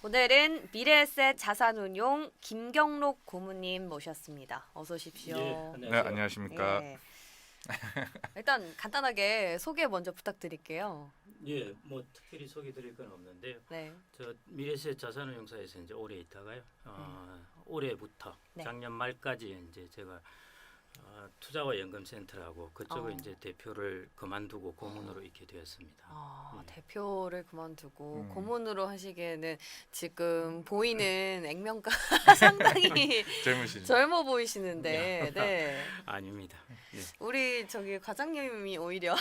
오늘은 미래에셋 자산운용 김경록 고문님 모셨습니다. 어서 오십시오. 네, 안녕하십니까. 예. 일단 간단하게 소개 먼저 부탁드릴게요. 예, 뭐 특별히 소개드릴 건 없는데요. 네. 저 미래에셋 자산운용사에서 이제 오래 있다가요. 올해부터 네. 작년 말까지 이제 제가 투자와 연금센터라고 그쪽을 이제 대표를 그만두고 고문으로 있게 되었습니다. 예. 대표를 그만두고 고문으로 하시기에는 지금 보이는 액면가 상당히 젊으시죠? 젊어 보이시는데, 네. 아닙니다. 예. 우리 저기 과장님이 오히려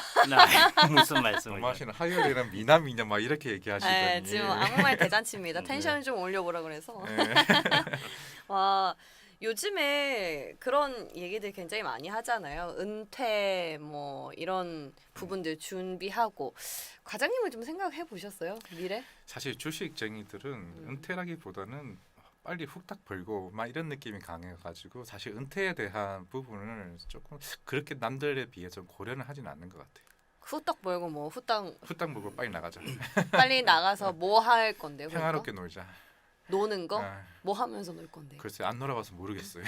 무슨 말씀을? 너무하시는 하이어리랑 미남이냐 막 이렇게 얘기하시더니 지금 아무 말 대잔치입니다. 텐션 좀 올려보라 그래서. 와. 요즘에 그런 얘기들 굉장히 많이 하잖아요. 은퇴 뭐 이런 부분들 준비하고 과장님은 좀 생각해 보셨어요? 미래? 사실 주식쟁이들은 은퇴라기보다는 빨리 후딱 벌고 막 이런 느낌이 강해가지고 사실 은퇴에 대한 부분을 조금 그렇게 남들에 비해서 고려는 하진 않는 것 같아요. 후딱 벌고 뭐 후딱 벌고 빨리 나가자. 빨리 나가서 뭐 할 건데요? 평화롭게 놀자. 노는 거? 아, 뭐 하면서 놀 건데? 글쎄 안 놀아봐서 모르겠어요.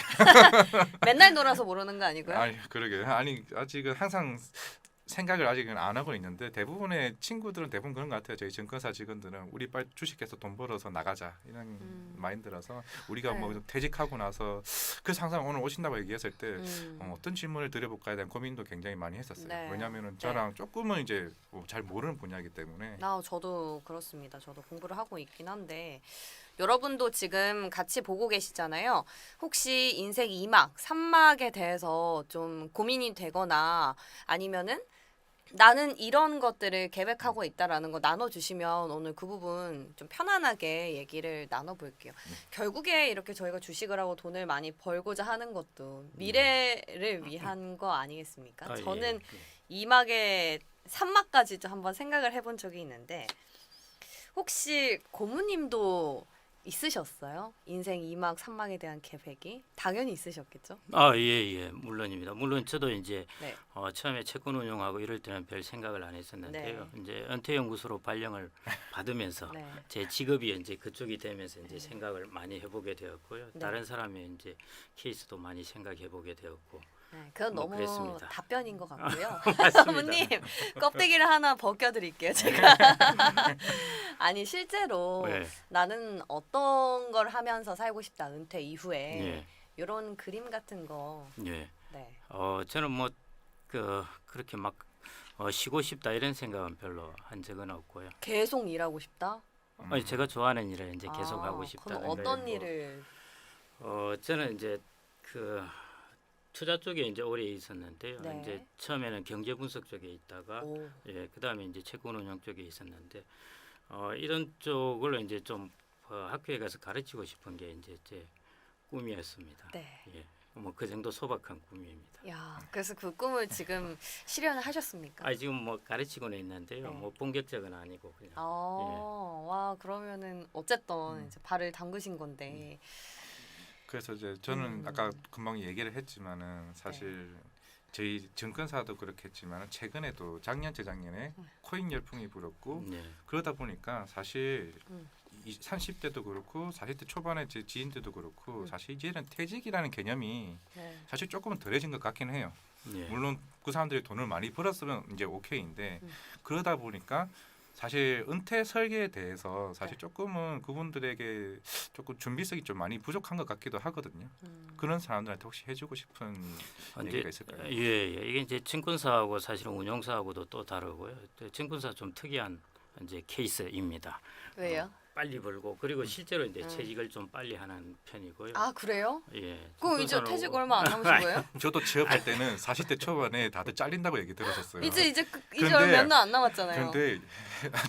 맨날 놀아서 모르는 거 아니고요? 아니 그러게 아니 아직은 항상 생각을 아직은 안 하고 있는데 대부분의 친구들은 대부분 그런 것 같아요. 저희 증권사 직원들은 우리 빨리 주식해서 돈 벌어서 나가자 이런 마인드라서 우리가 뭐 퇴직하고 나서 그래서 항상 오늘 오신다고 얘기했을 때 어떤 질문을 드려볼까에 대한 고민도 굉장히 많이 했었어요. 네. 왜냐하면은 저랑 조금은 이제 잘 모르는 분야이기 때문에 저도 그렇습니다. 저도 공부를 하고 있긴 한데 여러분도 지금 같이 보고 계시잖아요. 혹시 인생 2막, 3막에 대해서 좀 고민이 되거나 아니면은 나는 이런 것들을 계획하고 있다라는 거 나눠주시면 오늘 그 부분 좀 편안하게 얘기를 나눠볼게요. 결국에 이렇게 저희가 주식을 하고 돈을 많이 벌고자 하는 것도 미래를 위한 거 아니겠습니까? 저는 예. 2막에 3막까지도 한번 생각을 해본 적이 있는데 혹시 고모님도 있으셨어요? 인생 2막, 3막에 대한 계획이? 당연히 있으셨겠죠? 예, 물론입니다. 물론 저도 이제 네. 처음에 채권 운용하고 이럴 때는 별 생각을 안 했었는데요. 네. 이제 은퇴연구소로 발령을 받으면서 네. 제 직업이 이제 그쪽이 되면서 이제 생각을 많이 해보게 되었고요. 네. 다른 사람의 이제 케이스도 많이 생각해보게 되었고. 네, 그건 뭐 너무 그랬습니다. 답변인 것 같고요. 맞습니다. 어머님 껍데기를 하나 벗겨드릴게요. 제가 아니 실제로 네. 나는 어떤 걸 하면서 살고 싶다 은퇴 이후에 예. 이런 그림 같은 거. 예. 네. 저는 뭐 그렇게 막 쉬고 싶다 이런 생각은 별로 한 적은 없고요. 계속 일하고 싶다. 아니, 제가 좋아하는 일을 이제 계속 하고 싶다. 그럼 어떤 일을? 저는 이제 그 투자 쪽에 이제 오래 있었는데요. 네. 이제 처음에는 경제 분석 쪽에 있다가 오. 그다음에 이제 채권 운용 쪽에 있었는데 이런 쪽을 이제 좀 학교에 가서 가르치고 싶은 게 이제 제 꿈이었습니다. 네. 예. 뭐 그 정도 소박한 꿈입니다. 야, 그래서 그 꿈을 지금 실현을 하셨습니까? 지금 뭐 가르치고는 있는데요. 네. 뭐 본격적은 아니고 그냥. 와, 그러면은 어쨌든 이제 발을 담그신 건데. 그래서 이제 저는 아까 금방 얘기를 했지만은 사실 저희 증권사도 그렇겠지만 최근에도 작년 재작년에 코인 열풍이 불었고 네. 그러다 보니까 사실 30대도 그렇고 40대 초반에 제 지인들도 그렇고 사실 이제는 퇴직이라는 개념이 네. 사실 조금은 덜해진 것 같긴 해요. 예. 물론 그 사람들이 돈을 많이 벌었으면 이제 오케이인데 그러다 보니까 사실 은퇴 설계에 대해서 사실 조금은 그분들에게 조금 준비성이 좀 많이 부족한 것 같기도 하거든요. 그런 사람들한테 혹시 해주고 싶은 얘기가 있을까요? 예. 이게 이제 증권사하고 사실은 운용사하고도 또 다르고요. 증권사 좀 특이한 이제 케이스입니다. 왜요? 빨리 벌고 그리고 실제로 이제 퇴직을 좀 빨리 하는 편이고요. 아, 그래요? 예. 그럼 이제 증권사는 퇴직 얼마 안 남으신 거예요? 저도 취업할 때는 40대 초반에 다들 잘린다고 얘기 들었었어요. 이제 그런데- 얼마 몇 년 안 남았잖아요. 그런데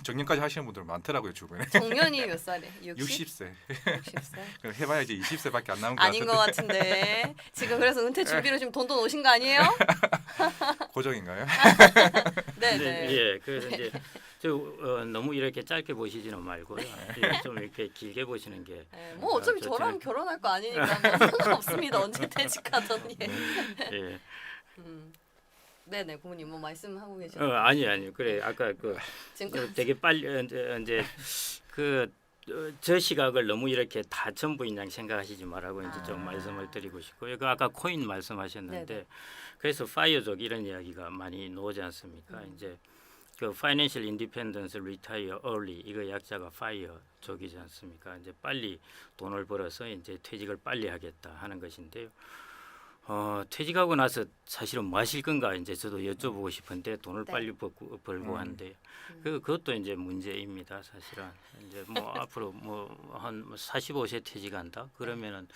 정년까지 하시는 분들 많더라고요 주변에. 정년이 몇 살이에요? 60세. 60세? 해봐야 이제 20세밖에 안 남은 것 아닌 같은데 것 같은데. 지금 그래서 은퇴 준비로 지금 돈돈 오신 거 아니에요? 고정인가요? 네, 이제, 네. 예. 그래서 이제 너무 이렇게 짧게 보시지는 말고요. 좀 이렇게 길게 보시는 게. 네, 뭐 어차피 저랑 결혼할 거 아니니까 뭐 상관없습니다. 언제 퇴직하던 예. 예. 네네 고모님 뭐 말씀하고 계시죠? 아니 그래 아까 증권 되게 빨리 이제 그 저 시각을 너무 이렇게 다 전부인 양 생각하시지 말라고 이제 좀 아. 말씀을 드리고 싶고요. 그 아까 코인 말씀하셨는데 네네. 그래서 파이어족 이런 이야기가 많이 나오지 않습니까? 이제 그 Financial Independence Retire Early 이거 약자가 파이어족이지 않습니까? 이제 빨리 돈을 벌어서 이제 퇴직을 빨리 하겠다 하는 것인데요. 퇴직하고 나서 사실은 뭐 하실 건가 이제 저도 여쭤보고 싶은데 돈을 네. 빨리 벌고 한데 그것도 이제 문제입니다. 사실은 이제 뭐 앞으로 뭐 한 45세 퇴직한다 그러면은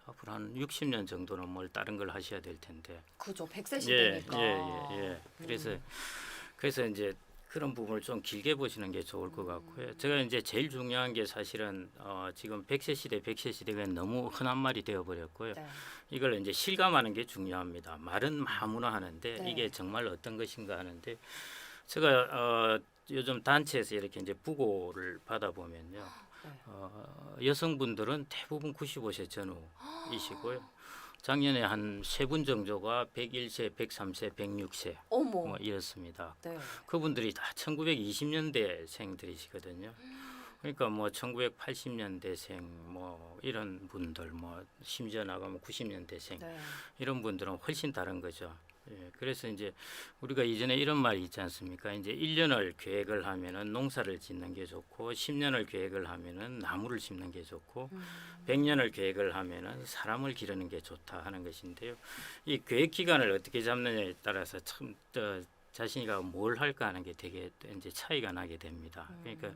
앞으로 한 60년 정도는 뭘 다른 걸 하셔야 될 텐데. 그죠. 100세 예, 시대니까. 예. 그래서 이제 그런 부분을 좀 길게 보시는 게 좋을 것 같고요. 제가 이제 제일 중요한 게 사실은 지금 100세 시대, 100세 시대가 너무 흔한 말이 되어 버렸고요. 네. 이걸 이제 실감하는 게 중요합니다. 말은 아무나 하는데 네. 이게 정말 어떤 것인가 하는데 제가 요즘 단체에서 이렇게 이제 부고를 받아보면요. 네. 여성분들은 대부분 95세 전후이시고요. 작년에 한 세 분 정도가 101세, 103세, 106세 어머. 뭐 이렇습니다. 네. 그분들이 다 1920년대생들이시거든요. 그러니까 뭐 1980년대생 뭐 이런 분들 뭐 심지어 나가면 90년대생 네. 이런 분들은 훨씬 다른 거죠. 예, 그래서 이제 우리가 이전에 이런 말이 있지 않습니까? 이제 1년을 계획을 하면은 농사를 짓는 게 좋고 10년을 계획을 하면은 나무를 심는 게 좋고 100년을 계획을 하면은 사람을 기르는 게 좋다 하는 것인데요. 이 계획 기간을 어떻게 잡느냐에 따라서 참 자신이가 뭘 할까 하는 게 되게 이제 차이가 나게 됩니다. 그러니까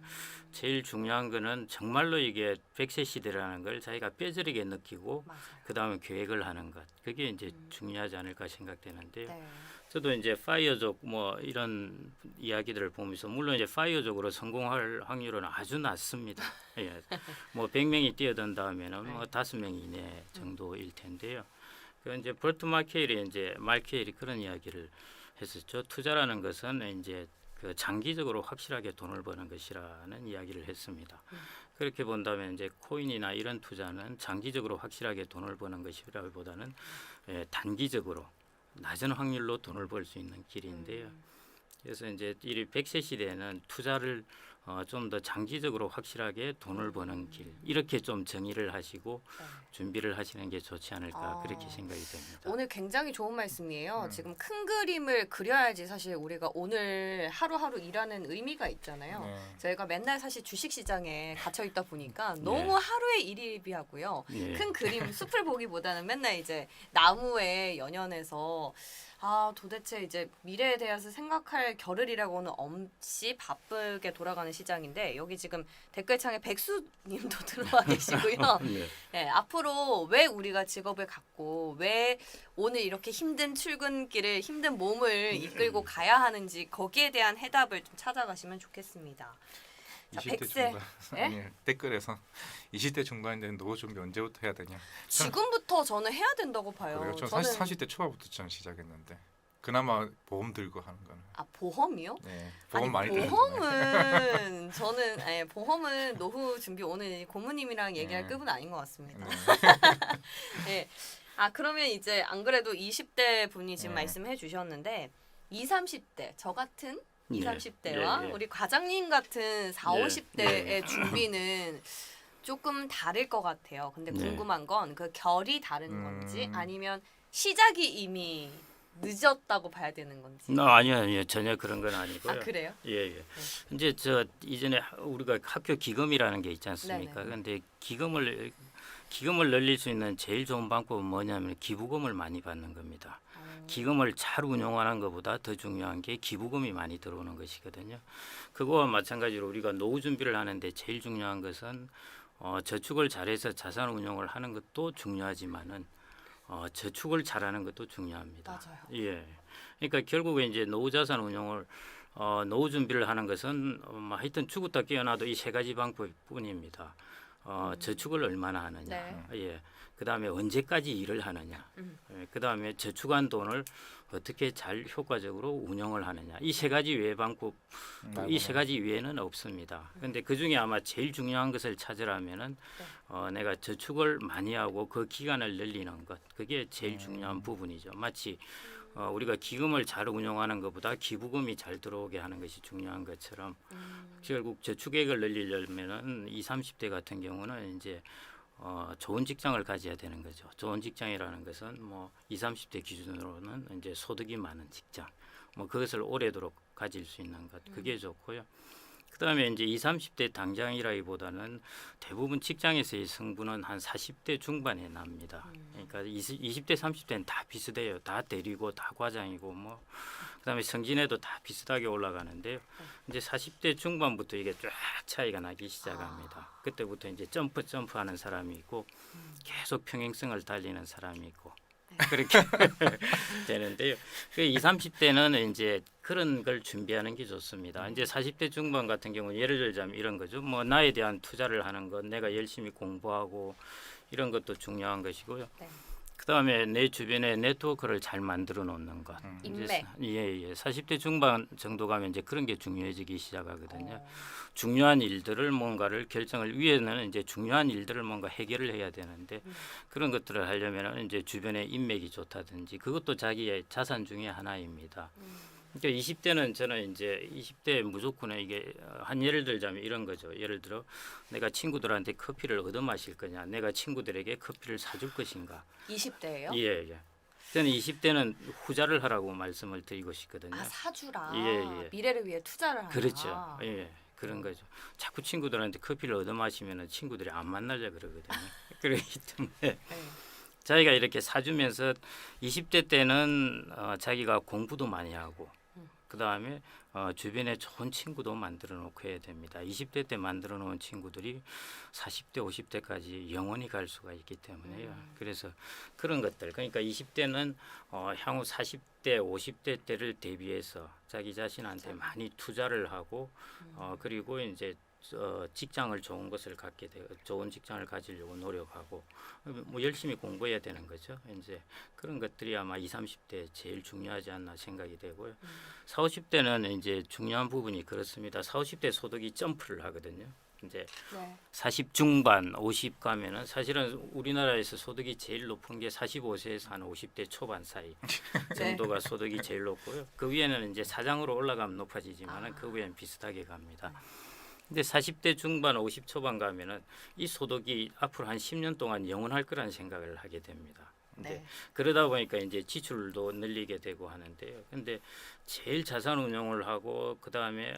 제일 중요한 거는 정말로 이게 100세 시대라는 걸 자기가 뼈저리게 느끼고 맞아요. 그다음에 계획을 하는 것. 그게 이제 중요하지 않을까 생각되는데요. 네. 저도 이제 파이어족 뭐 이런 이야기들을 보면서 물론 이제 파이어족으로 성공할 확률은 아주 낮습니다. 예. 뭐 100명이 뛰어든다면은 뭐 5명 이내 정도일 텐데요. 그 이제 버트 마케일이 이제 말케일이 그런 이야기를 했었죠. 투자라는 것은 이제 그 장기적으로 확실하게 돈을 버는 것이라는 이야기를 했습니다. 그렇게 본다면 이제 코인이나 이런 투자는 장기적으로 확실하게 돈을 버는 것이라기보다는 단기적으로 낮은 확률로 돈을 벌 수 있는 길인데요. 그래서 이제 이 100세 시대에는 투자를 좀 더 장기적으로 확실하게 돈을 버는 길 이렇게 좀 정의를 하시고 네. 준비를 하시는 게 좋지 않을까 그렇게 생각이 됩니다. 오늘 굉장히 좋은 말씀이에요. 지금 큰 그림을 그려야지 사실 우리가 오늘 하루하루 일하는 의미가 있잖아요. 네. 저희가 맨날 사실 주식 시장에 갇혀 있다 보니까 너무 하루의 일이비하고요. 예. 큰 그림 숲을 보기보다는 맨날 이제 나무에 연연해서 도대체 이제 미래에 대해서 생각할 겨를이라고는 없이 바쁘게 돌아가는 시장인데 여기 지금 댓글창에 백수님도 들어와 계시고요. 네. 네, 앞으로 왜 우리가 직업을 갖고 왜 오늘 이렇게 힘든 출근길을 힘든 몸을 이끌고 가야 하는지 거기에 대한 해답을 좀 찾아가시면 좋겠습니다. 자, 20대 100세. 중반 예? 아니 댓글에서 20대 중반인데 노후 준비 언제부터 해야 되냐? 지금부터 저는 해야 된다고 봐요. 그래요. 저 저는 30대 초반부터 전 시작했는데 그나마 보험 들고 하는 거는 보험이요? 네, 보험 아니 많이 들었는데 보험은 저는 보험은 노후 준비 오늘 고모님이랑 얘기할 네. 급은 아닌 것 같습니다. 네. 네. 그러면 이제 안 그래도 20대 분이 지금 네. 말씀해 주셨는데 20, 30대 저 같은 20, 네. 30대와 예, 예. 우리 과장님 같은 40, 네. 50대의 준비는 조금 다를 것 같아요. 근데 네. 궁금한 건 그 결이 다른 건지 음. 아니면 시작이 이미 늦었다고 봐야 되는 건지. 아니요 전혀 그런 건 아니고요. 그래요? 예. 이제 저 이전에 우리가 학교 기금이라는 게 있지 않습니까? 네네. 그런데 기금을 늘릴 수 있는 제일 좋은 방법은 뭐냐면 기부금을 많이 받는 겁니다. 기금을 잘 운용하는 것보다 더 중요한 게 기부금이 많이 들어오는 것이거든요. 그거와 마찬가지로 우리가 노후 준비를 하는데 제일 중요한 것은 저축을 잘해서 자산 운용을 하는 것도 중요하지만은 저축을 잘하는 것도 중요합니다. 맞아요. 예. 그러니까 결국에 이제 노후 자산 운용을 노후 준비를 하는 것은 하여튼 죽었다 깨어나도 이 세 가지 방법뿐입니다. 저축을 얼마나 하느냐, 네. 예. 그다음에 언제까지 일을 하느냐, 음. 예. 그다음에 저축한 돈을 어떻게 잘 효과적으로 운영을 하느냐. 이 세 가지 외의 방법, 이 세 가지 외에는 없습니다. 그런데 그 중에 아마 제일 중요한 것을 찾으라면은 내가 저축을 많이 하고 그 기간을 늘리는 것, 그게 제일 중요한 부분이죠. 마치 우리가 기금을 잘 운영하는 것보다 기부금이 잘 들어오게 하는 것이 중요한 것처럼 결국 저축액을 늘리려면은 20, 30대 같은 경우는 이제 좋은 직장을 가져야 되는 거죠. 좋은 직장이라는 것은 뭐 20, 30대 기준으로는 이제 소득이 많은 직장, 뭐 그것을 오래도록 가질 수 있는 것, 그게 좋고요. 그다음에 이제 20, 30대 당장이라기보다는 대부분 직장에서의 승부는 한 40대 중반에 납니다. 그러니까 20대, 30대는 다 비슷해요. 다 대리고 다 과장이고 뭐 그다음에 승진에도 다 비슷하게 올라가는데요. 이제 40대 중반부터 이게 쫙 차이가 나기 시작합니다. 그때부터 이제 점프하는 사람이 있고 계속 평행성을 달리는 사람이 있고 그렇게 되는데요. 그 20, 30대는 이제 그런 걸 준비하는 게 좋습니다. 이제 40대 중반 같은 경우 예를 들자면 이런 거죠. 뭐 나에 대한 투자를 하는 것, 내가 열심히 공부하고 이런 것도 중요한 것이고요. 네. 그다음에 내 주변에 네트워크를 잘 만들어 놓는 것. 인맥. 예. 40대 중반 정도 가면 이제 그런 게 중요해지기 시작하거든요. 중요한 일들을 뭔가를 결정을 위에는 이제 중요한 일들을 뭔가 해결을 해야 되는데 그런 것들을 하려면은 이제 주변에 인맥이 좋다든지 그것도 자기의 자산 중에 하나입니다. 그러니까 20대는 저는 이제 20대 무조건 이게 한 예를 들자면 이런 거죠. 예를 들어 내가 친구들한테 커피를 얻어 마실 거냐, 내가 친구들에게 커피를 사줄 것인가. 20대예요? 예. 저는 20대는 후자를 하라고 말씀을 드리고 싶거든요. 아, 사주라. 예. 미래를 위해 투자를 하라. 그렇죠. 예. 그런 거죠. 자꾸 친구들한테 커피를 얻어 마시면은 친구들이 안 만나려 그러거든요. 그렇기 때문에 네. 자기가 이렇게 사주면서 20대 때는 자기가 공부도 많이 하고 그다음에 주변에 좋은 친구도 만들어 놓고 해야 됩니다. 20대 때 만들어 놓은 친구들이 40대, 50대까지 영원히 갈 수가 있기 때문에요. 그래서 그런 것들. 그러니까 20대는 향후 40대, 50대 때를 대비해서 자기 자신한테 많이 투자를 하고 그리고 이제 직장을 좋은 것을 갖게 되고 좋은 직장을 가지려고 노력하고 뭐 열심히 공부해야 되는 거죠. 이제 그런 것들이 아마 20, 30대 제일 중요하지 않나 생각이 되고요. 40, 50대는 이제 중요한 부분이 그렇습니다. 40, 50대 소득이 점프를 하거든요. 이제 네. 40 중반, 50 가면은 사실은 우리나라에서 소득이 제일 높은 게 45세에서 한 50대 초반 사이 정도가 소득이 제일 높고요. 그 위에는 이제 사장으로 올라가면 높아지지만은 그 위에는 비슷하게 갑니다. 근데 40대 중반, 50 초반 가면은 이 소득이 앞으로 한 10년 동안 영원할 거라는 생각을 하게 됩니다. 근데 그러다 보니까 이제 지출도 늘리게 되고 하는데요. 근데 제일 자산 운용을 하고 그다음에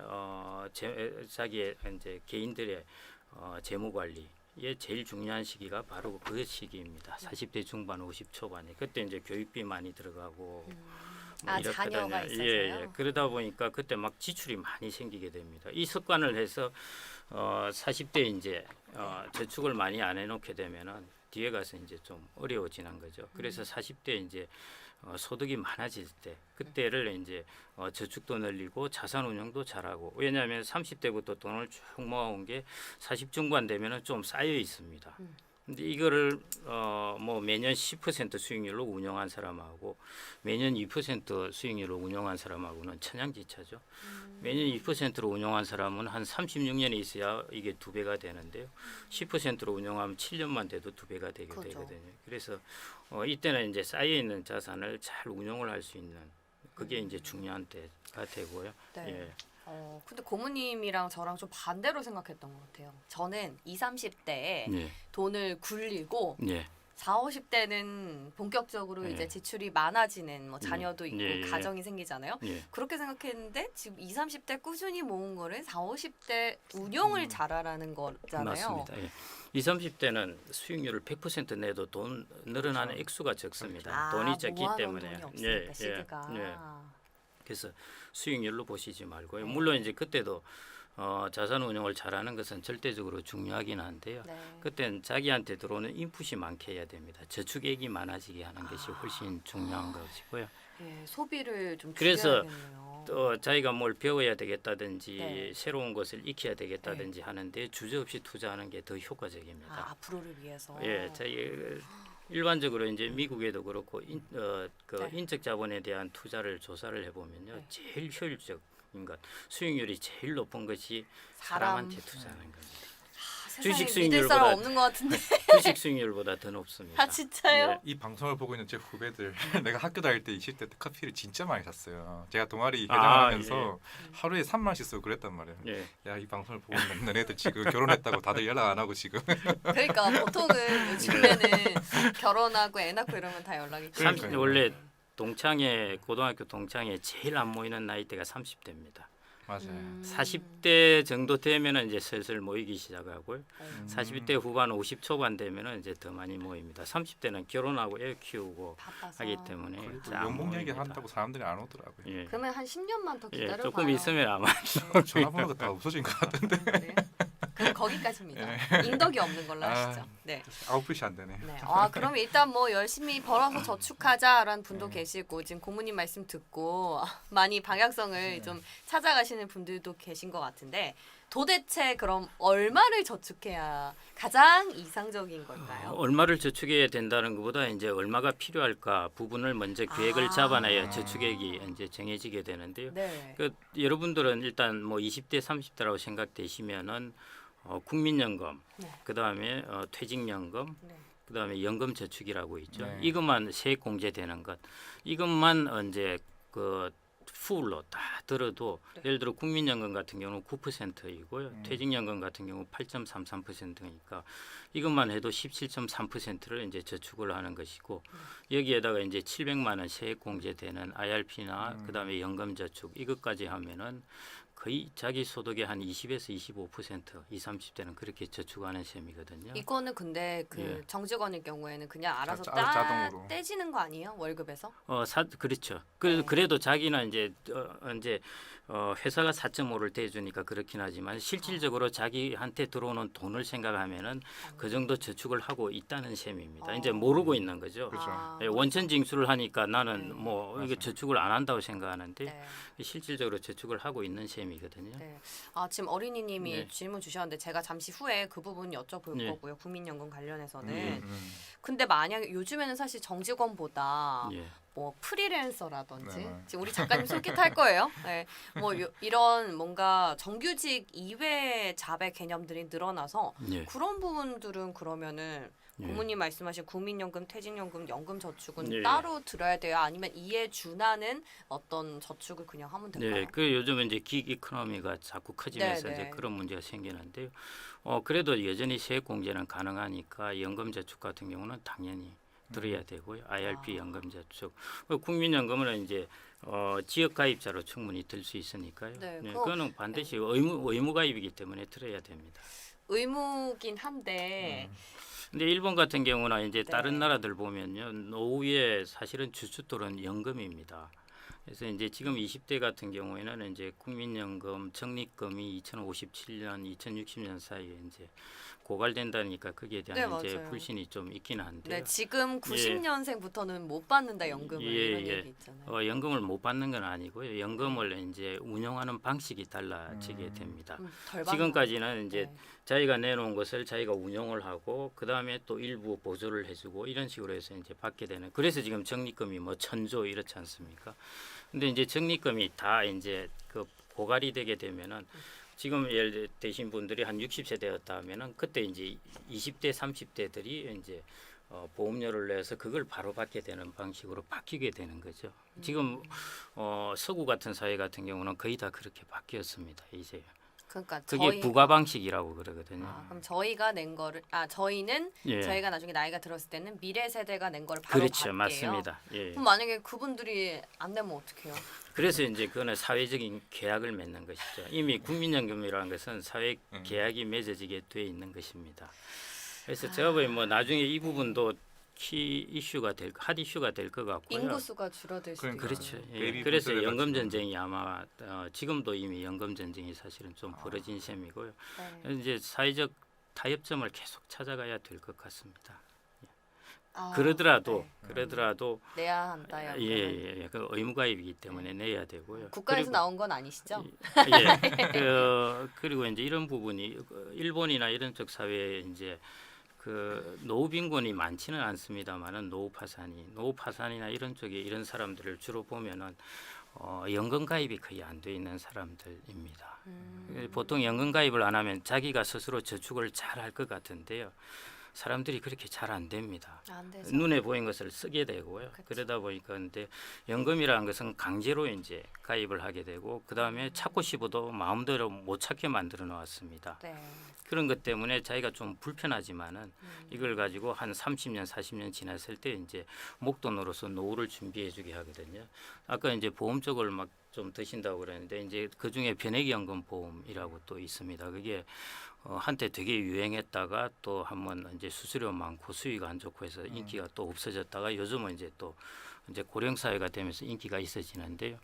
자기의 이제 개인들의 재무 관리에 제일 중요한 시기가 바로 그 시기입니다. 40대 중반, 50 초반에 그때 이제 교육비 많이 들어가고 자녀가 있어서요? 예. 그러다 보니까 그때 막 지출이 많이 생기게 됩니다. 이 습관을 해서 40대 이제 저축을 많이 안 해놓게 되면은 뒤에 가서 이제 좀 어려워지는 거죠. 그래서 40대 이제 소득이 많아질 때 그때를 이제 저축도 늘리고 자산 운용도 잘하고 왜냐하면 30대부터 돈을 쭉 모아온 게 40 중반 되면은 좀 쌓여 있습니다. 근데 이거를 뭐 매년 10% 수익률로 운영한 사람하고 매년 2% 수익률로 운영한 사람하고는 천양지차죠. 매년 2%로 운영한 사람은 한 36년이 있어야 이게 2배가 되는데요. 10%로 운영하면 7년만 돼도 2배가 되게 되거든요. 그래서 이때는 이제 쌓여 있는 자산을 잘 운용을 할 수 있는 그게 이제 중요한 때가 되고요. 네. 예. 근데 고모님이랑 저랑 좀 반대로 생각했던 것 같아요. 저는 20, 30대에 예. 돈을 굴리고 예. 40, 50대는 본격적으로 예. 이제 지출이 많아지는 뭐 자녀도 있고 예. 가정이 생기잖아요. 예. 그렇게 생각했는데 지금 20, 30대 꾸준히 모은 거를 40, 50대 운용을 잘하라는 거잖아요. 맞습니다. 예. 20, 30대는 수익률을 100% 내도 돈 늘어나는 액수가 적습니다. 돈이 적기 모아놓은 때문에. 돈이 없으니까 시드가. 그래서 수익률로 보시지 말고요. 물론 이제 그때도 자산 운용을 잘하는 것은 절대적으로 중요하긴 한데요. 그때는 자기한테 들어오는 인풋이 많게 해야 됩니다. 저축액이 많아지게 하는 것이 훨씬 중요한 것이고요. 예, 소비를 좀 그래서 줄여야겠네요. 또 자기가 뭘 배워야 되겠다든지 새로운 것을 익혀야 되겠다든지 하는데 주저없이 투자하는 게 더 효과적입니다. 앞으로를 위해서. 예, 저희 일반적으로 이제 미국에도 그렇고 인적 자본에 대한 투자를 조사를 해보면요, 제일 효율적인 것, 수익률이 제일 높은 것이 사람한테 투자하는 겁니다. 세상에 주식 믿을 수익률보다 사람 없는 것 같은데. 주식 수익률보다 더 높습니다. 아 진짜요? 예. 이 방송을 보고 있는 제 후배들 내가 학교 다닐 때 20대 때 커피를 진짜 많이 샀어요. 제가 동아리 회장을 아, 하면서 하루에 3만씩 쓰고 그랬단 말이에요. 예. 야, 이 방송을 보고 있는 너네들 지금 결혼했다고 다들 연락 안 하고 지금. 그러니까 보통은 요즘에는 결혼하고 애 낳고 이러면 다 연락이 그러니까요. 오죠. 원래 동창회 고등학교 동창회 제일 안 모이는 나이대가 30대입니다. 맞아요. 40대 정도 되면은 이제 슬슬 모이기 시작하고요. 음. 40대 후반 50 초반 되면은 이제 더 많이 모입니다. 30대는 결혼하고 애 키우고 바빠서. 하기 때문에 그리고 잘안 연봉 얘기 모입니다. 한다고 사람들이 안 오더라고요. 예. 그러면 한 10년만 더 예, 기다려봐요. 조금 있으면 아마 전화번호가 다 없어진 것 같은데. 그래요? 그럼 거기까지입니다. 인덕이 없는 걸로 하시죠. 네. 아웃풋이 안 되네. 네. 아, 그럼 일단 뭐 열심히 벌어서 저축하자라는 분도 계시고 지금 고모님 말씀 듣고 많이 방향성을 좀 찾아가시는 분들도 계신 것 같은데 도대체 그럼 얼마를 저축해야 가장 이상적인 걸까요? 얼마를 저축해야 된다는 것보다 이제 얼마가 필요할까 부분을 먼저 계획을 아. 잡아놔야 저축액이 이제 정해지게 되는데요. 네. 그 여러분들은 일단 뭐 20대 30대라고 생각되시면은 국민연금, 네. 그다음에 퇴직연금, 네. 그다음에 연금저축이라고 있죠. 네. 이것만 세액 공제되는 것, 이것만 이제 그 풀로 다 들어도 네. 예를 들어 국민연금 같은 경우는 9%이고요. 퇴직연금 같은 경우 8.33%니까 이것만 해도 17.3%를 이제 저축을 하는 것이고 여기에다가 이제 700만 원 세액 공제되는 IRP나 그다음에 연금저축 이것까지 하면은 거의 자기 소득의 한 20에서 25%, 20, 30대는 그렇게 저축하는 셈이거든요. 이거는 근데 그 예. 정직원일 경우에는 그냥 알아서 자동으로. 떼지는 거 아니에요? 월급에서? 그렇죠. 네. 그래도 자기는 이제 회사가 4.5를 대주니까 그렇긴 하지만 실질적으로 자기한테 들어오는 돈을 생각하면은 그 정도 저축을 하고 있다는 셈입니다. 이제 모르고 있는 거죠. 그렇죠. 예, 원천 징수를 하니까 나는 네. 뭐 이게 맞아요. 저축을 안 한다고 생각하는데 네. 실질적으로 저축을 하고 있는 셈이거든요. 네. 아, 지금 어린이님이 네. 질문 주셨는데 제가 잠시 후에 그 부분 여쭤볼 네. 거고요. 국민연금 관련해서는. 네. 근데 만약에 요즘에는 사실 정직원보다 예. 뭐 프리랜서라든지 네. 지금 우리 작가님 솔깃할 거예요. 네. 뭐 이런 뭔가 정규직 이외 잡의 개념들이 늘어나서 예. 그런 부분들은 그러면은 예. 고모님 말씀하신 국민연금, 퇴직연금, 연금저축은 예. 따로 들어야 돼요? 아니면 이에 준하는 어떤 저축을 그냥 하면 될까요? 네, 그 요즘 이제 기 이코노미가 자꾸 커지면서 네, 이제 네. 그런 문제가 생기는데요. 그래도 여전히 세액 공제는 가능하니까 연금저축 같은 경우는 당연히 들어야 되고요. IRP 연금저축, 국민연금은 이제 지역 가입자로 충분히 들 수 있으니까요. 네, 네, 그거- 그거는 반드시 의무 가입이기 때문에 들어야 됩니다. 의무긴 한데 근데 일본 같은 경우나 이제 네. 다른 나라들 보면요, 노후에 사실은 주춧돌은 연금입니다. 그래서 이제 지금 20대 같은 경우에는 이제 국민연금 적립금이 2057년, 2060년 사이에 이제 고갈된다니까 거기에 대한 네, 이제 맞아요. 불신이 좀 있긴 한데요. 네, 지금 90년생부터는 못 받는다 연금을 예, 이런 예. 얘기 있잖아요. 연금을 못 받는 건 아니고요. 연금을 이제 운영하는 방식이 달라지게 됩니다. 덜 지금까지는 이제 네. 자기가 내놓은 것을 자기가 운용을 하고 그 다음에 또 일부 보조를 해주고 이런 식으로 해서 이제 받게 되는. 그래서 지금 적립금이 뭐 1,000조 이렇지 않습니까? 근데 이제 적립금이 다 이제 그 고갈이 되게 되면은 지금 예를 드신 분들이 한 60세대였다 하면은 그때 이제 20대 30대들이 이제 보험료를 내서 그걸 바로 받게 되는 방식으로 바뀌게 되는 거죠. 지금 서구 같은 사회 같은 경우는 거의 다 그렇게 바뀌었습니다. 이제 그러니까 그게 부가 방식이라고 그러거든요. 그럼 저희가 낸 거를 저희는 예. 저희가 나중에 나이가 들었을 때는 미래 세대가 낸 거를 바로 그렇죠, 받게요. 맞습니다. 예. 그럼 만약에 그분들이 안 내면 어떡해요? 그래서 이제 그거는 사회적인 계약을 맺는 것이죠. 이미 국민연금이라는 것은 사회 계약이 맺어지게 돼 있는 것입니다. 그래서 제가 보기엔 뭐 나중에 이 부분도 키 이슈가 핫 이슈가 될 것 같고요. 인구수가 줄어들 수도 그러니까. 있고. 그렇죠. 예. 베이비 그래서 부스를 연금 가지고. 전쟁이 아마 지금도 이미 연금 전쟁이 사실은 좀 벌어진 셈이고요. 네. 이제 사회적 타협점을 계속 찾아가야 될 것 같습니다. 아, 그러더라도 네. 내야 한다. 연금은. 예, 그 의무가입이기 때문에 내야 되고요. 국가에서 그리고- 나온 건 아니시죠? 예. 그리고 이제 이런 부분이 일본이나 이런 쪽 사회에 이제 그 노후 빈곤이 많지는 않습니다만은 노후 파산이나 이런 쪽에 이런 사람들을 주로 보면은 연금 가입이 거의 안 돼 있는 사람들입니다. 보통 연금 가입을 안 하면 자기가 스스로 저축을 잘 할 것 같은데요. 사람들이 그렇게 잘 안 됩니다. 안 되죠. 눈에 보인 것을 쓰게 되고요. 그쵸. 그러다 보니까 근데 연금이라는 것은 강제로 이제 가입을 하게 되고 그 다음에 찾고 싶어도 마음대로 못 찾게 만들어 놓았습니다. 네. 그런 것 때문에 자기가 좀 불편하지만은 이걸 가지고 한 30년, 40년 지났을 때 이제 목돈으로서 노후를 준비해 주게 하거든요. 아까 이제 보험 쪽을 막 좀 드신다고 그랬는데 이제 그 중에 변액연금 보험이라고 또 있습니다. 그게 한때 되게 유행했다가 또 한번 이제 수수료 많고 수익 안 좋고 해서 인기가 또 없어졌다가 요즘은 이제 또 이제 고령 사회가 되면서 인기가 있어지는데요.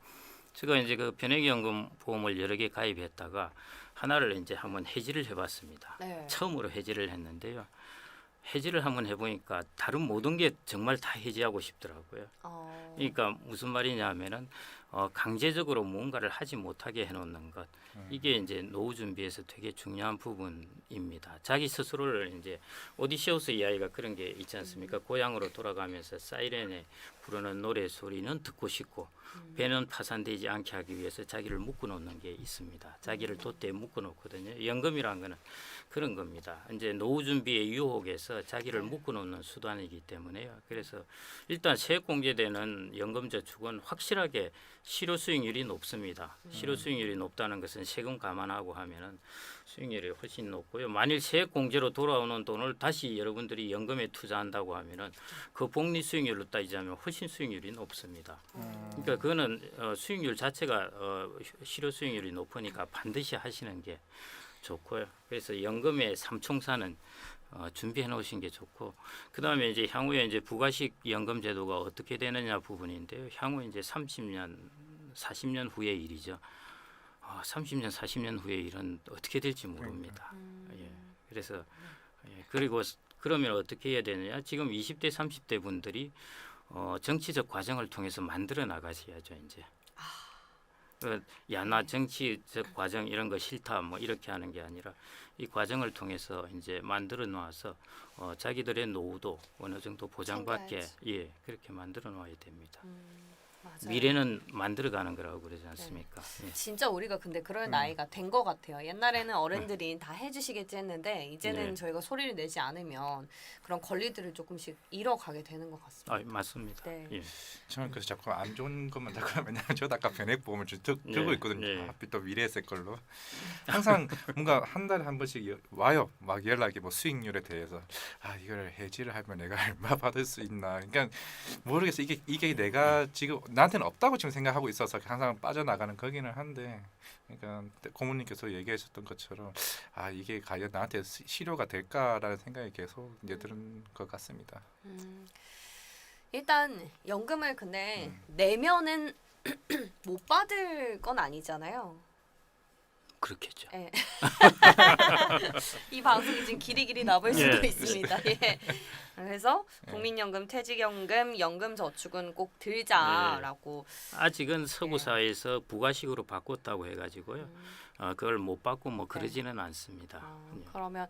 제가 이제 그 변액연금 보험을 여러 개 가입했다가 하나를 이제 한번 해지를 해봤습니다. 네. 처음으로 해지를 했는데요. 해지를 한번 해보니까 다른 모든 게 정말 다 해지하고 싶더라고요. 그러니까 무슨 말이냐면은 강제적으로 뭔가를 하지 못하게 해놓는 것 이게 이제 노후 준비에서 되게 중요한 부분입니다. 자기 스스로를 이제 오디시우스 이야기가 그런 게 있지 않습니까? 고향으로 돌아가면서 사이렌에 부르는 노래 소리는 듣고 싶고 배는 파산되지 않게 하기 위해서 자기를 묶어놓는 게 있습니다. 자기를 돛대에 묶어놓거든요. 연금이라는 거는 그런 겁니다. 이제 노후 준비의 유혹에서 자기를 묶어놓는 수단이기 때문에요. 그래서 일단 세액공제되는 연금저축은 확실하게 실효 수익률이 높습니다. 실효 수익률이 높다는 것은 세금 감안하고 하면은 수익률이 훨씬 높고요. 만일 세액공제로 돌아오는 돈을 다시 여러분들이 연금에 투자한다고 하면은 그 복리 수익률로 따지자면 훨씬 수익률이 높습니다. 그러니까 그거는 수익률 자체가 실효 수익률이 높으니까 반드시 하시는 게 좋고요. 그래서 연금의 삼총사는 준비해 놓으신 게 좋고 그다음에 이제 향후에 이제 부가식 연금 제도가 어떻게 되느냐 부분인데요. 향후 이제 30년, 40년 후의 일이죠. 30년, 40년 후의 일은 어떻게 될지 모릅니다. 예. 그래서 그리고 그러면 어떻게 해야 되느냐? 지금 20대, 30대 분들이 정치적 과정을 통해서 만들어 나가셔야죠, 이제. 야나 정치적 과정 이런 거 싫다 뭐 이렇게 하는 게 아니라 이 과정을 통해서 이제 만들어 놓아서 자기들의 노후도 어느 정도 보장받게 챙겨야지. 그렇게 만들어 놓아야 됩니다. 맞아요. 미래는 만들어가는 거라고 그러지 않습니까? 예. 진짜 우리가 근데 그럴 나이가 된 것 같아요. 옛날에는 어른들이 다 해주시겠지 했는데 이제는 네. 저희가 소리를 내지 않으면 그런 권리들을 조금씩 잃어가게 되는 것 같습니다. 맞습니다. 네. 예. 저는 그래서 자꾸 안 좋은 것만 자꾸 왜냐면 저도 아까 변액보험을 들고 있거든요. 네. 하필 또 미래에셋 걸로 항상 뭔가 한 달에 한 번씩 와요. 막 연락이 뭐 수익률에 대해서 이걸 해지를 하면 내가 얼마 받을 수 있나. 그러니까 모르겠어. 이게 내가 지금 나한테는 없다고 지금 생각하고 있어서 항상 빠져나가는 거기는 한데 그러니까 고모님께서 얘기하셨던 것처럼 이게 과연 나한테 실효가 될까라는 생각이 계속 이제 드는 것 같습니다. 일단 연금을 근데 내면은 못 받을 건 아니잖아요. 그렇겠죠. 예. 이 방송이 지금 길이길이 남을 수도 있습니다. 예. 그래서 국민연금, 퇴직연금, 연금저축은 꼭 들자라고. 아직은 서구 사회에서 부가식으로 바꿨다고 해가지고요. 그걸 못 받고 뭐 그러지는 않습니다. 예. 그러면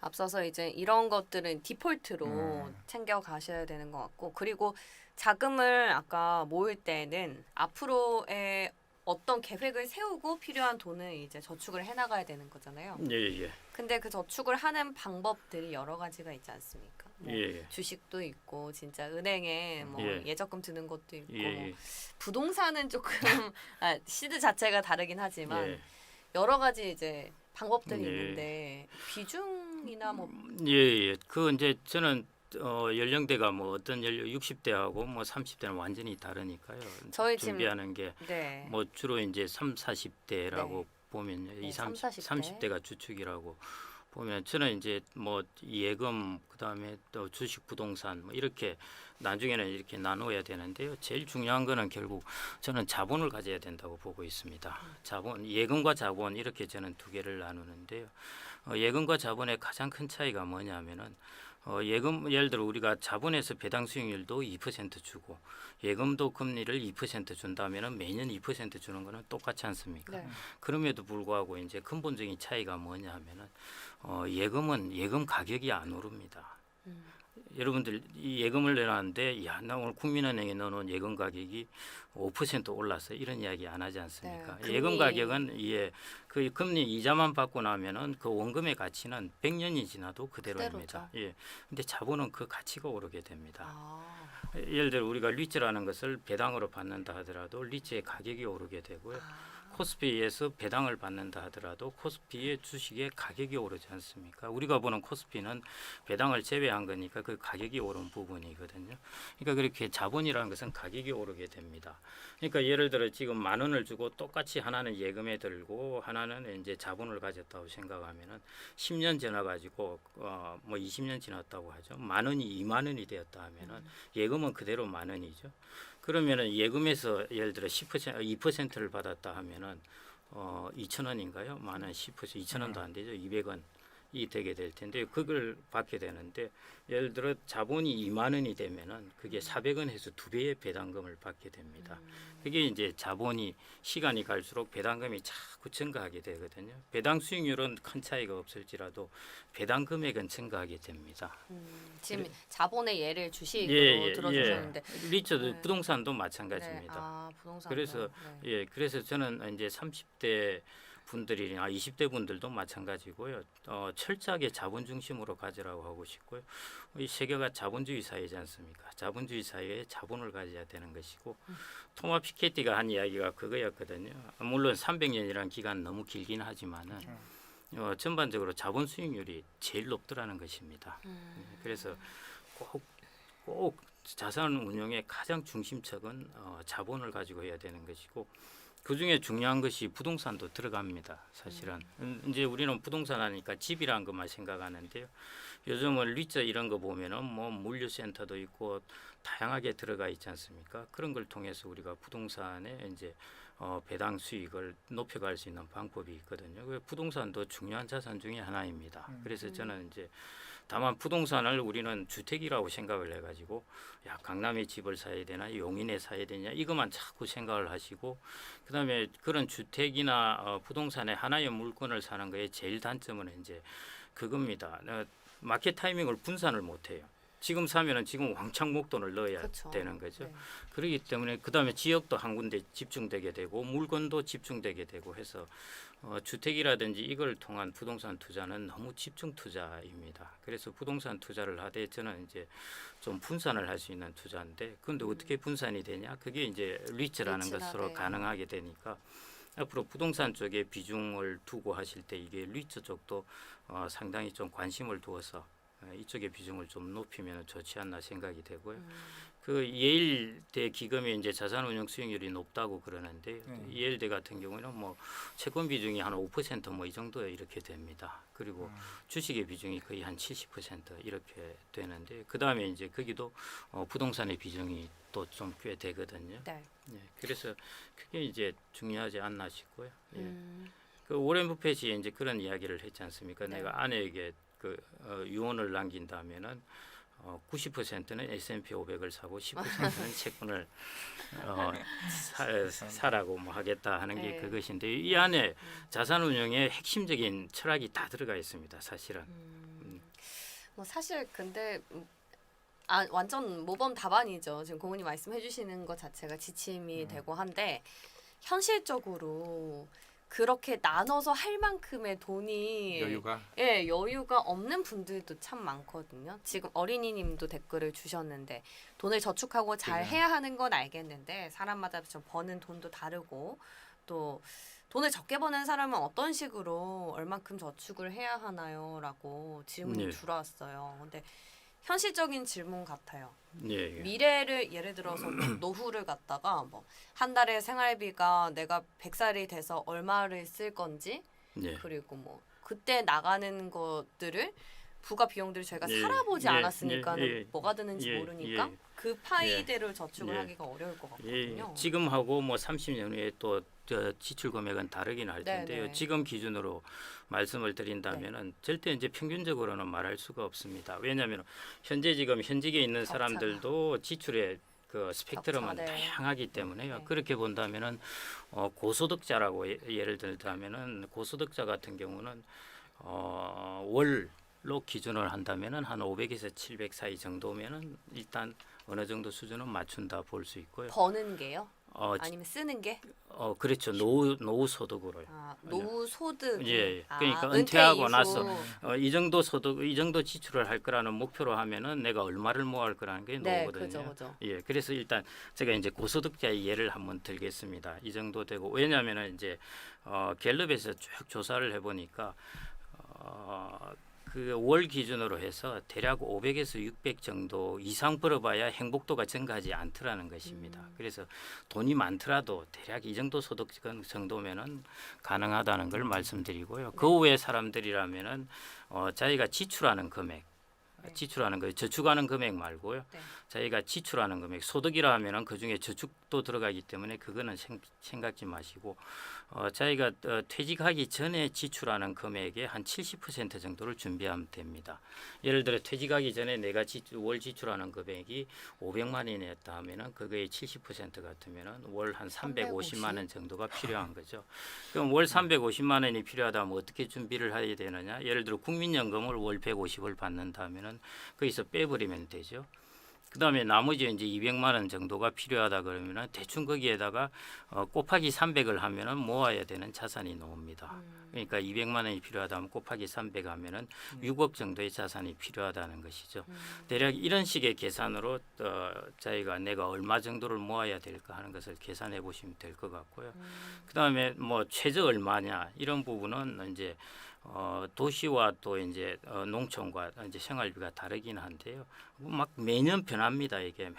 앞서서 이제 이런 것들은 디폴트로 챙겨 가셔야 되는 것 같고 그리고 자금을 아까 모을 때는 앞으로의 어떤 계획을 세우고 필요한 돈을 이제 저축을 해나가야 되는 거잖아요. 예. 근데 그 저축을 하는 방법들이 여러 가지가 있지 않습니까? 뭐 예. 주식도 있고 진짜 은행에 뭐 예적금 드는 것도 있고 뭐 부동산은 조금 시드 자체가 다르긴 하지만 여러 가지 이제 방법들이 있는데 비중이나 뭐 그 이제 저는 연령대가 뭐 어떤 연령 60대하고 뭐 30대는 완전히 다르니까요. 저희 준비하는 게 뭐 주로 이제 3, 40대라고 보면 30대가 주축이라고 보면 저는 이제 뭐 예금 그다음에 또 주식 부동산 뭐 이렇게 나중에는 이렇게 나누어야 되는데요. 제일 중요한 거는 결국 저는 자본을 가져야 된다고 보고 있습니다. 자본, 예금과 자본 이렇게 저는 두 개를 나누는데요. 예금과 자본의 가장 큰 차이가 뭐냐면은 예금 예를 들어 우리가 자본에서 배당 수익률도 2% 주고 예금도 금리를 2% 준다면은 매년 2% 주는 거는 똑같지 않습니까? 네. 그럼에도 불구하고 이제 근본적인 차이가 뭐냐면은 예금은 예금 가격이 안 오릅니다. 여러분들 이 예금을 내놨는데 야, 나 오늘 국민은행에 넣어놓은 예금 가격이 5% 올랐어 이런 이야기 안 하지 않습니까? 네, 예금 금리. 가격은 그 금리 이자만 받고 나면은 그 원금의 가치는 100년이 지나도 그대로입니다. 그대로죠. 예. 근데 자본은 그 가치가 오르게 됩니다. 아, 예를 들어 우리가 리츠라는 것을 배당으로 받는다 하더라도 리츠의 가격이 오르게 되고요. 코스피에서 배당을 받는다 하더라도 코스피의 주식의 가격이 오르지 않습니까? 우리가 보는 코스피는 배당을 제외한 거니까 그 가격이 오른 부분이거든요. 그러니까 그렇게 자본이라는 것은 가격이 오르게 됩니다. 그러니까 예를 들어 지금 10,000원을 주고 똑같이 하나는 예금에 들고 하나는 이제 자본을 가졌다고 생각하면은 10년 지나 가지고 뭐 20년 지났다고 하죠. 10,000원이 20,000원이 되었다 하면은 예금은 그대로 10,000원이죠. 그러면은 예금에서 예를 들어 10% 2%를 받았다 하면은 2,000원인가요? 10,000원 10% 2,000원도 안 되죠. 200원이 되게 될 텐데 그걸 받게 되는데 예를 들어 자본이 20,000원이 되면은 그게 400원 해서 2배의 배당금을 받게 됩니다. 그게 이제 자본이 시간이 갈수록 배당금이 자꾸 증가하게 되거든요. 배당 수익률은 큰 차이가 없을지라도 배당 금액은 증가하게 됩니다. 지금 자본의 예를 주식으로 예, 들어주셨는데 리처도 네. 부동산도 네, 마찬가지입니다. 아, 부동산. 그래서 예, 그래서 저는 이제 30대 분들이나 20대 분들도 마찬가지고요. 철저하게 자본 중심으로 가지라고 하고 싶고요. 이 세계가 자본주의 사회지 않습니까? 자본주의 사회에 자본을 가져야 되는 것이고 토마 피케티가 한 이야기가 그거였거든요. 물론 300년이라는 기간 너무 길긴 하지만은 전반적으로 자본 수익률이 제일 높더라는 것입니다. 그래서 꼭 자산 운용의 가장 중심축은 자본을 가지고 해야 되는 것이고 그 중에 중요한 것이 부동산도 들어갑니다. 사실은 이제 우리는 부동산 하니까 집이라는 것만 생각하는데요. 요즘은 리츠 이런 거 보면은 뭐 물류센터도 있고 다양하게 들어가 있지 않습니까? 그런 걸 통해서 우리가 부동산에 이제 배당 수익을 높여갈 수 있는 방법이 있거든요. 그 부동산도 중요한 자산 중에 하나입니다. 그래서 저는 이제 다만 부동산을 우리는 주택이라고 생각을 해가지고 야 강남에 집을 사야 되나 용인에 사야 되냐 이것만 자꾸 생각을 하시고 그다음에 그런 주택이나 부동산의 하나의 물건을 사는 거에 제일 단점은 이제 그겁니다. 마켓 타이밍을 분산을 못해요. 지금 사면은 지금 왕창 목돈을 넣어야 그쵸. 되는 거죠. 네. 그렇기 때문에 그다음에 지역도 한 군데 집중되게 되고 물건도 집중되게 되고 해서 주택이라든지 이걸 통한 부동산 투자는 너무 집중 투자입니다. 그래서 부동산 투자를 하되 저는 이제 좀 분산을 할 수 있는 투자인데 그런데 어떻게 분산이 되냐? 그게 이제 리츠라는 것으로 네. 가능하게 되니까 앞으로 부동산 쪽에 비중을 두고 하실 때 이게 리츠 쪽도 상당히 좀 관심을 두어서 이쪽의 비중을 좀 높이면 좋지 않나 생각이 되고요. 그 예일대 기금이 이제 자산운용 수익률이 높다고 그러는데 예일대 같은 경우는 뭐 채권 비중이 한 5% 뭐 이 정도 이렇게 됩니다. 그리고 주식의 비중이 거의 한 70% 이렇게 되는데 그 다음에 이제 거기도 부동산의 비중이 또 좀 꽤 되거든요. 네. 예, 그래서 그게 이제 중요하지 않나 싶고요. 예. 그 오렌 버핏이 이제 그런 이야기를 했지 않습니까? 네. 내가 아내에게 그 유언을 남긴다면은 90%는 S&P 500을 사고 10%는 채권을 사라고 뭐 하겠다 하는 게 네. 그것인데 이 안에 자산운용의 핵심적인 철학이 다 들어가 있습니다. 사실은. 뭐 사실 근데 완전 모범 답안이죠. 지금 고모님 말씀해 주시는 것 자체가 지침이 되고 한데 현실적으로 그렇게 나눠서 할 만큼의 돈이 여유가 없는 분들도 참 많거든요. 지금 어린이님도 댓글을 주셨는데 돈을 저축하고 잘 해야 하는 건 알겠는데 사람마다 좀 버는 돈도 다르고 또 돈을 적게 버는 사람은 어떤 식으로 얼만큼 저축을 해야 하나요? 라고 질문이 들어왔어요. 근데 현실적인 질문 같아요. 예. 미래를 예를 들어서 뭐 노후를 갖다가 뭐 한 달에 생활비가 내가 100살이 돼서 얼마를 쓸 건지 그리고 뭐 그때 나가는 것들을 부가 비용들을 저희가 살아보지 않았으니까는 뭐가 드는지 모르니까 그 파이대로 저축을 하기가 어려울 것 같거든요. 지금하고 뭐 30년 후에 또 지출 금액은 다르긴 할 텐데요. 네네. 지금 기준으로 말씀을 드린다면은 절대 이제 평균적으로는 말할 수가 없습니다. 왜냐하면 현재 지금 현직에 있는 격차가. 사람들도 지출의 그 스펙트럼은 격차, 네. 다양하기 때문에요. 네. 그렇게 본다면은 고소득자라고 예를 들자면은 고소득자 같은 경우는 월 기준을 한다면은 한 500에서 700 사이 정도면은 일단 어느 정도 수준은 맞춘다 볼 수 있고요. 버는 게요? 어, 아니면 쓰는 게? 그렇죠. 노후 소득으로요. 노후 소득. 예, 그러니까 은퇴 은퇴하고 이후. 나서 이 정도 소득, 이 정도 지출을 할 거라는 목표로 하면은 내가 얼마를 모아할 거라는 게 네, 노후거든요. 그죠. 예, 그래서 일단 제가 이제 고소득자의 예를 한번 들겠습니다. 이 정도 되고 왜냐하면은 이제 갤럽에서 쭉 조사를 해보니까 그 월 기준으로 해서 대략 500에서 600 정도 이상 벌어봐야 행복도가 증가하지 않더라는 것입니다. 그래서 돈이 많더라도 대략 이 정도 소득 정도면은 가능하다는 걸 말씀드리고요. 그 외의 사람들이라면은 자기가 지출하는 금액, 네. 지출하는 거 저축하는 금액 말고요. 네. 자기가 지출하는 금액, 소득이라 하면은 그 중에 저축도 들어가기 때문에 그거는 생각지 마시고 자기가 퇴직하기 전에 지출하는 금액의 한 70% 정도를 준비하면 됩니다. 예를 들어 퇴직하기 전에 내가 월 지출하는 금액이 500만 원이었다 하면은 그거의 70% 같으면은 월 한 350만 원 정도가 필요한 거죠. 그럼 월 350만 원이 필요하다면 어떻게 준비를 해야 되느냐? 예를 들어 국민연금을 월 150을 받는다 하면은 거기서 빼버리면 되죠. 그다음에 나머지 이제 200만 원 정도가 필요하다 그러면은 대충 거기에다가 곱하기 300을 하면은 모아야 되는 자산이 나옵니다. 그러니까 200만 원이 필요하다면 곱하기 300 하면은 6억 정도의 자산이 필요하다는 것이죠. 대략 이런 식의 계산으로 자기가 내가 얼마 정도를 모아야 될까 하는 것을 계산해 보시면 될 것 같고요. 그다음에 뭐 최저 얼마냐 이런 부분은 이제 도시와 또 이제 농촌과 이제 생활비가 다르긴 한데요. 막 매년 변합니다. 이게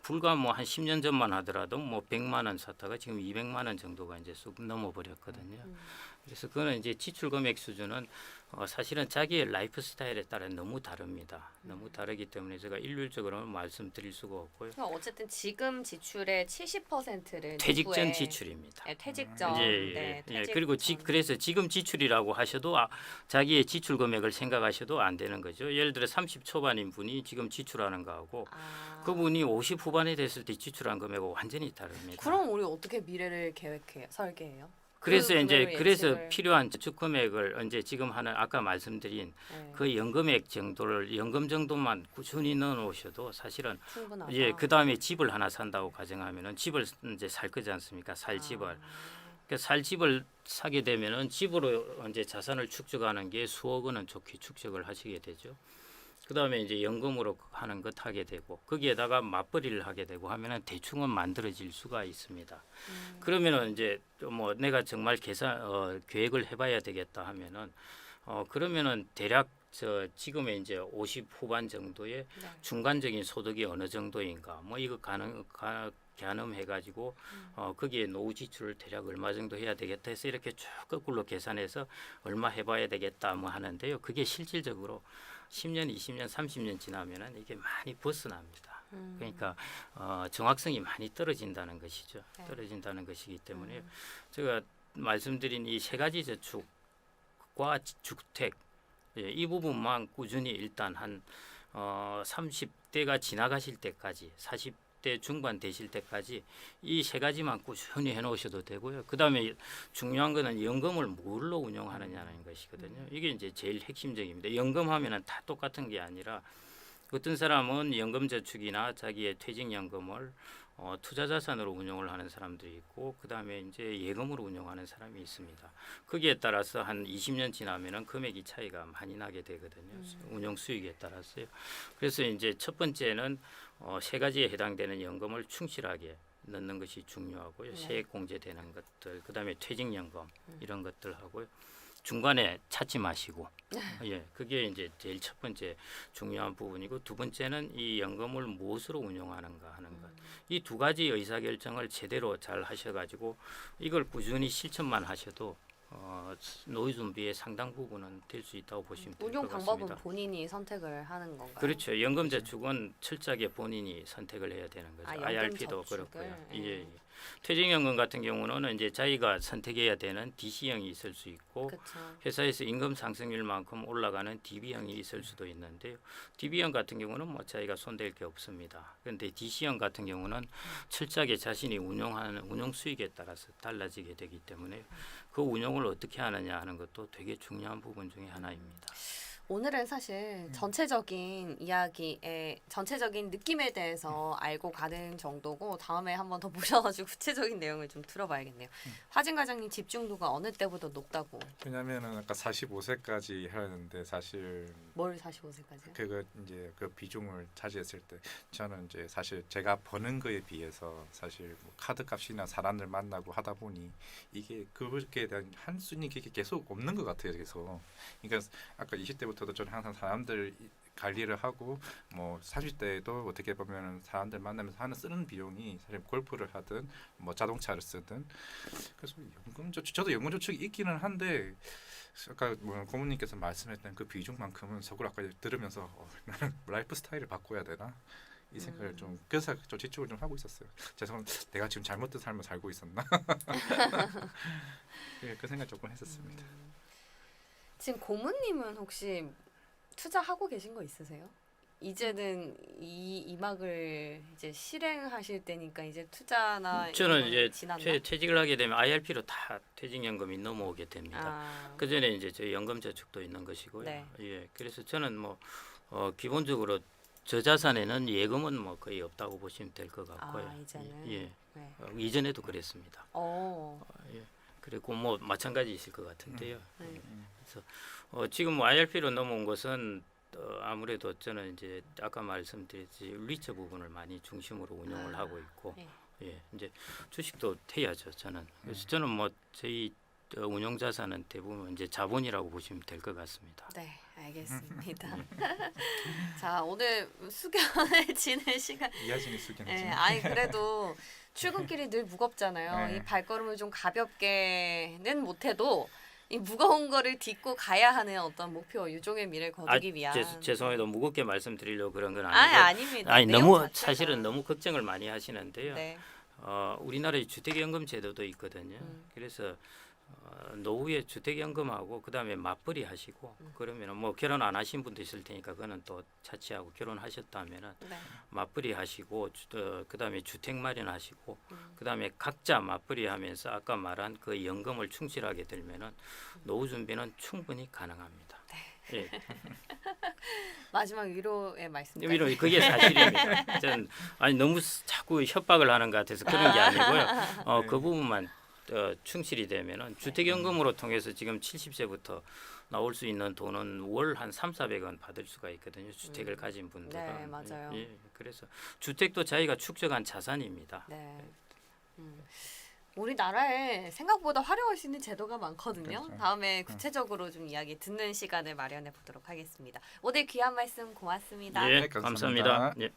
불과 뭐 한 10년 전만 하더라도 뭐 100만 원 샀다가 지금 200만 원 정도가 이제 쑥 넘어버렸거든요. 그래서 그거는 이제 지출 금액 수준은 사실은 자기의 라이프 스타일에 따라 너무 다릅니다. 너무 다르기 때문에 제가 일률적으로 말씀드릴 수가 없고요. 그럼 어쨌든 지금 지출의 70%를 퇴직 전 지출입니다. 네, 퇴직 전. 네, 퇴직 그리고 전. 그래서 지금 지출이라고 하셔도 자기의 지출 금액을 생각하셔도 안 되는 거죠. 예를 들어 30 초반인 분이 지금 지출하는 거하고 그분이 50 후반에 됐을 때 지출한 금액하고 완전히 다릅니다. 그럼 우리 어떻게 미래를 계획해요? 설계해요? 그래서 이제 금액을 그래서 예측을. 필요한 저축 금액을 이제 지금 하는 아까 말씀드린 네, 그 연금액 정도를 연금 정도만 꾸준히 넣어 놓으셔도 사실은 충분하다. 예, 그다음에 집을 하나 산다고 가정하면은 집을 이제 살 거지 않습니까? 살 집을. 그러니까 살 집을 사게 되면은 집으로 이제 자산을 축적하는 게 수억 원은 좋게 축적을 하시게 되죠. 그다음에 이제 연금으로 하는 것 하게 되고 거기에다가 맞벌이를 하게 되고 하면은 대충은 만들어질 수가 있습니다. 그러면은 이제 뭐 내가 정말 계획을 해봐야 되겠다 하면은 그러면은 대략 지금의 이제 50 후반 정도의 네. 중간적인 소득이 어느 정도인가 뭐 이거 가늠해가지고 거기에 노후 지출을 대략 얼마 정도 해야 되겠다 해서 이렇게 쭉 거꾸로 계산해서 얼마 해봐야 되겠다 뭐 하는데요. 그게 실질적으로 10년, 20년, 30년 지나면은 이게 많이 벗어납니다. 그러니까 정확성이 많이 떨어진다는 것이죠. 네. 떨어진다는 것이기 때문에 제가 말씀드린 이 세 가지 저축과 주택 이 부분만 꾸준히 일단 한 30대가 지나가실 때까지 40대 중반 되실 때까지 이 세 가지만 꾸준히 해놓으셔도 되고요. 그다음에 중요한 거는 연금을 뭘로 운용하느냐는 것이거든요. 이게 이제 제일 핵심적입니다. 연금하면은 다 똑같은 게 아니라 어떤 사람은 연금저축이나 자기의 퇴직연금을 투자자산으로 운용을 하는 사람들이 있고 그다음에 이제 예금으로 운용하는 사람이 있습니다. 거기에 따라서 한 20년 지나면은 금액이 차이가 많이 나게 되거든요. 운용 수익에 따라서요. 그래서 이제 첫 번째는 세 가지에 해당되는 연금을 충실하게 넣는 것이 중요하고요. 네. 세액 공제되는 것들, 그다음에 퇴직연금 이런 것들 하고요. 중간에 찾지 마시고, 예, 그게 이제 제일 첫 번째 중요한 부분이고 두 번째는 이 연금을 무엇으로 운용하는가 하는 것. 이 두 가지 의사 결정을 제대로 잘 하셔가지고 이걸 꾸준히 실천만 하셔도 노후 준비의 상당 부분은 될 수 있다고 보시면 될 운용 것 방법은 같습니다. 본인이 선택을 하는 건가요? 그렇죠. 연금저축은 철저하게 본인이 선택을 해야 되는 거죠. 연금 IRP도 저축을? 그렇고요. 예. 퇴직연금 같은 경우는 이제 자기가 선택해야 되는 DC형이 있을 수 있고 그렇죠. 회사에서 임금 상승률만큼 올라가는 DB형이 있을 수도 있는데요. DB형 같은 경우는 뭐 자기가 손댈 게 없습니다. 그런데 DC형 같은 경우는 철저하게 자신이 운용하는 운용 수익에 따라서 달라지게 되기 때문에 그 운용을 어떻게 하느냐 하는 것도 되게 중요한 부분 중에 하나입니다. 오늘은 사실 전체적인 이야기에 전체적인 느낌에 대해서 알고 가는 정도고 다음에 한번 더 모셔가지고 구체적인 내용을 좀 들어봐야겠네요. 화진 과장님 집중도가 어느 때보다 높다고. 왜냐면은 아까 45세까지 하는데 사실 뭘 45세까지요? 그거 이제 그 비중을 차지했을 때 저는 이제 사실 제가 버는 거에 비해서 사실 뭐 카드 값이나 사람들 만나고 하다 보니 이게 그거에 대한 한순위 그게 계속 없는 것 같아요. 계속. 그러니까 아까 20대부터도 저는 항상 사람들 관리를 하고 뭐 30대에도 어떻게 보면은 사람들 만나면서 하는 쓰는 비용이 사실 골프를 하든 뭐 자동차를 쓰든 그래서 연금 저축 저도 연금 저축이 있기는 한데 아까 뭐 고모님께서 말씀했던 그 비중만큼은 속으로 아까 들으면서 나는 라이프 스타일을 바꿔야 되나 이 생각을 좀 그래서 좀 지적을 좀 하고 있었어요. 죄송합니다. 내가 지금 잘못된 삶을 살고 있었나? 예, 그 생각 조금 했었습니다. 지금 고모님은 혹시 투자하고 계신 거 있으세요? 이제는 이 이막을 이제 실행하실 때니까 이제 투자나 저는 이런 이제 건 지났나? 퇴직을 하게 되면 IRP로 다 퇴직연금이 넘어오게 됩니다. 아, 그 전에 이제 저희 연금저축도 있는 것이고요. 네. 예, 그래서 저는 뭐 기본적으로 저 자산에는 예금은 뭐 거의 없다고 보시면 될 것 같고요. 이제는. 예, 네. 이전에도 그랬습니다. 예. 그리고 뭐 마찬가지이실 것 같은데요. 네. 지금 뭐 IRP로 넘어온 것은 아무래도 저는 이제 아까 말씀드렸지 리처 부분을 많이 중심으로 운영을 하고 있고, 네. 예, 이제 주식도 해야죠. 저는 그래서 저는 뭐 저희 운용 자산은 대부분 이제 자본이라고 보시면 될 것 같습니다. 네, 알겠습니다. 자, 오늘 수견을 지낼 시간. 이하진이 수견이지. 네, 아니 그래도 출근길이 늘 무겁잖아요. 네. 이 발걸음을 좀 가볍게는 못해도 이 무거운 거를 딛고 가야 하는 어떤 목표, 유종의 미를 거두기 위한. 죄송해도 무겁게 말씀드리려고 그런 건 아니 아니고, 아닙니다. 아니 내용 너무 자체가. 사실은 너무 걱정을 많이 하시는데요. 네. 우리나라에 주택연금 제도도 있거든요. 그래서 노후에 주택연금하고 그다음에 맞벌이 하시고 그러면은 뭐 결혼 안 하신 분도 있을 테니까 그거는 또 차치하고 결혼하셨다면은 네. 맞벌이 하시고 그다음에 주택 마련하시고 그다음에 각자 맞벌이 하면서 아까 말한 그 연금을 충실하게 되면은 노후 준비는 충분히 가능합니다. 예. 마지막 위로의 말씀. 위로 그게 사실입니다. 전 아니 너무 자꾸 협박을 하는 것 같아서 그런 게 아니고요. 그 부분만 충실이 되면은 주택연금으로 통해서 지금 70세부터 나올 수 있는 돈은 월 한 3,400원 받을 수가 있거든요. 주택을 가진 분들은. 네, 맞아요. 예, 그래서 주택도 자기가 축적한 자산입니다. 네. 우리나라에 생각보다 활용할 수 있는 제도가 많거든요. 그렇죠. 다음에 구체적으로 좀 이야기 듣는 시간을 마련해 보도록 하겠습니다. 오늘 귀한 말씀 고맙습니다. 예, 네, 감사합니다. 감사합니다. 예.